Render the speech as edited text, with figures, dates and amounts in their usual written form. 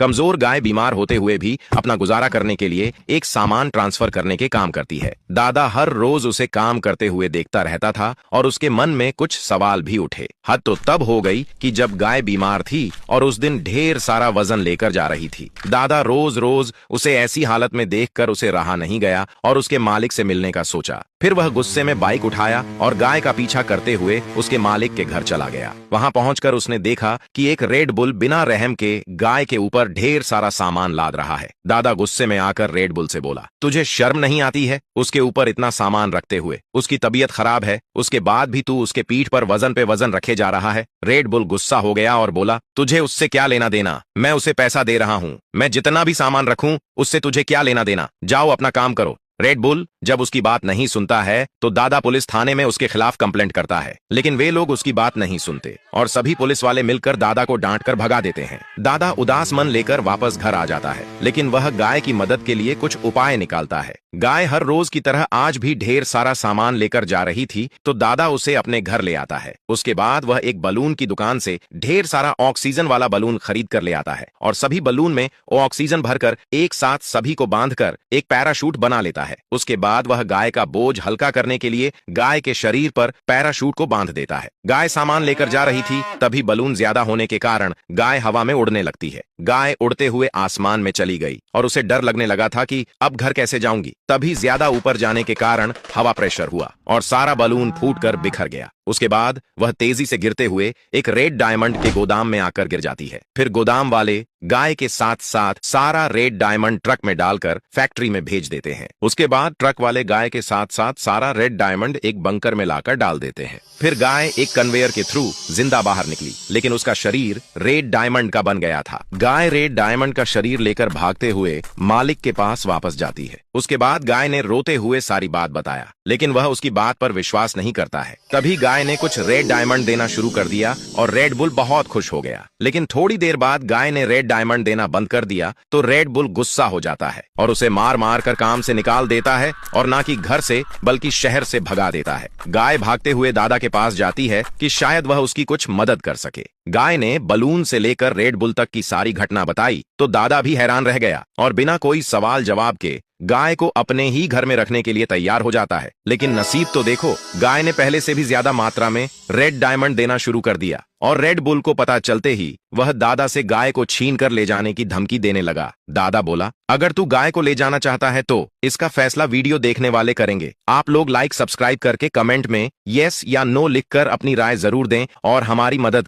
कमजोर गाय बीमार होते हुए भी अपना गुजारा करने के लिए एक सामान ट्रांसफर करने के काम करती है। दादा हर रोज उसे काम करते हुए देखता रहता था और उसके मन में कुछ सवाल भी उठे। हद तो तब हो गई कि जब गाय बीमार थी और उस दिन ढेर सारा वजन लेकर जा रही थी। दादा रोज रोज उसे ऐसी हालत में देखकर उसे रहा नहीं गया और उसके मालिक से मिलने का सोचा। फिर वह गुस्से में बाइक उठाया और गाय का पीछा करते हुए उसके मालिक के घर चला गया। वहां पहुंचकर उसने देखा कि एक रेड बुल बिना रहम के गाय के ऊपर ढेर सारा सामान लाद रहा है। दादा गुस्से में आकर रेड बुल से बोला, तुझे शर्म नहीं आती है उसके ऊपर इतना सामान रखते हुए? उसकी तबीयत खराब है, उसके बाद भी तू उसके पीठ पर वजन पे वजन रखे जा रहा है। रेड बुल गुस्सा हो गया और बोला, तुझे उससे क्या लेना देना? मैं उसे पैसा दे रहा हूं, मैं जितना भी सामान रखूं उससे तुझे क्या लेना देना? जाओ अपना काम करो। रेड बुल जब उसकी बात नहीं सुनता है तो दादा पुलिस थाने में उसके खिलाफ कंप्लेंट करता है, लेकिन वे लोग उसकी बात नहीं सुनते और सभी पुलिस वाले मिलकर दादा को डांट कर भगा देते हैं। दादा उदास मन लेकर वापस घर आ जाता है, लेकिन वह गाय की मदद के लिए कुछ उपाय निकालता है। गाय हर रोज की तरह आज भी ढेर सारा सामान लेकर जा रही थी तो दादा उसे अपने घर ले आता है। उसके बाद वह एक बलून की दुकान से ढेर सारा ऑक्सीजन वाला बलून खरीद कर ले आता है और सभी बलून में ऑक्सीजन भरकर एक साथ सभी को बांधकर एक पैराशूट बना लेता है। उसके बाद वह गाय का बोझ हल्का करने के लिए गाय के शरीर पर पैराशूट को बांध देता है। गाय सामान लेकर जा रही थी, तभी बलून ज्यादा होने के कारण गाय हवा में उड़ने लगती है। गाय उड़ते हुए आसमान में चली गई और उसे डर लगने लगा था कि अब घर कैसे जाऊंगी। तभी ज्यादा ऊपर जाने के कारण हवा प्रेशर हुआ और सारा बलून फूटकर बिखर गया। उसके बाद वह तेजी से गिरते हुए एक रेड डायमंड के गोदाम में आकर गिर जाती है। फिर गोदाम वाले गाय के साथ साथ सारा रेड डायमंड ट्रक में डालकर फैक्ट्री में भेज देते हैं। उसके बाद ट्रक वाले गाय के साथ साथ सारा रेड डायमंड एक बंकर में लाकर डाल देते हैं। फिर गाय एक कन्वेयर के थ्रू जिंदा बाहर निकली, लेकिन उसका शरीर रेड डायमंड का बन गया था। गाय रेड डायमंड का शरीर लेकर भागते हुए मालिक के पास वापस जाती है। उसके बाद गाय ने रोते हुए सारी बात बताया, लेकिन वह उसकी बात पर विश्वास नहीं करता है। तभी गाय ने कुछ रेड डायमंड देना शुरू कर दिया और रेड बुल बहुत खुश हो गया। लेकिन थोड़ी देर बाद गाय ने रेड डायमंड देना बंद कर दिया तो रेड बुल गुस्सा हो जाता है और उसे मार मार कर काम से निकाल देता है और ना कि घर से बल्कि शहर से भगा देता है। गाय भागते हुए दादा के पास जाती है कि शायद वह उसकी कुछ मदद कर सके। गाय ने बलून से लेकर रेड बुल तक की सारी घटना बताई तो दादा भी हैरान रह गया और बिना कोई सवाल जवाब के गाय को अपने ही घर में रखने के लिए तैयार हो जाता है। लेकिन नसीब तो देखो, गाय ने पहले से भी ज्यादा मात्रा में रेड डायमंड देना शुरू कर दिया और रेड बुल को पता चलते ही वह दादा से गाय को छीन कर ले जाने की धमकी देने लगा। दादा बोला, अगर तू गाय को ले जाना चाहता है तो इसका फैसला वीडियो देखने वाले करेंगे। आप लोग लाइक सब्सक्राइब करके कमेंट में यस या नो लिखकर अपनी राय जरूर दें और हमारी मदद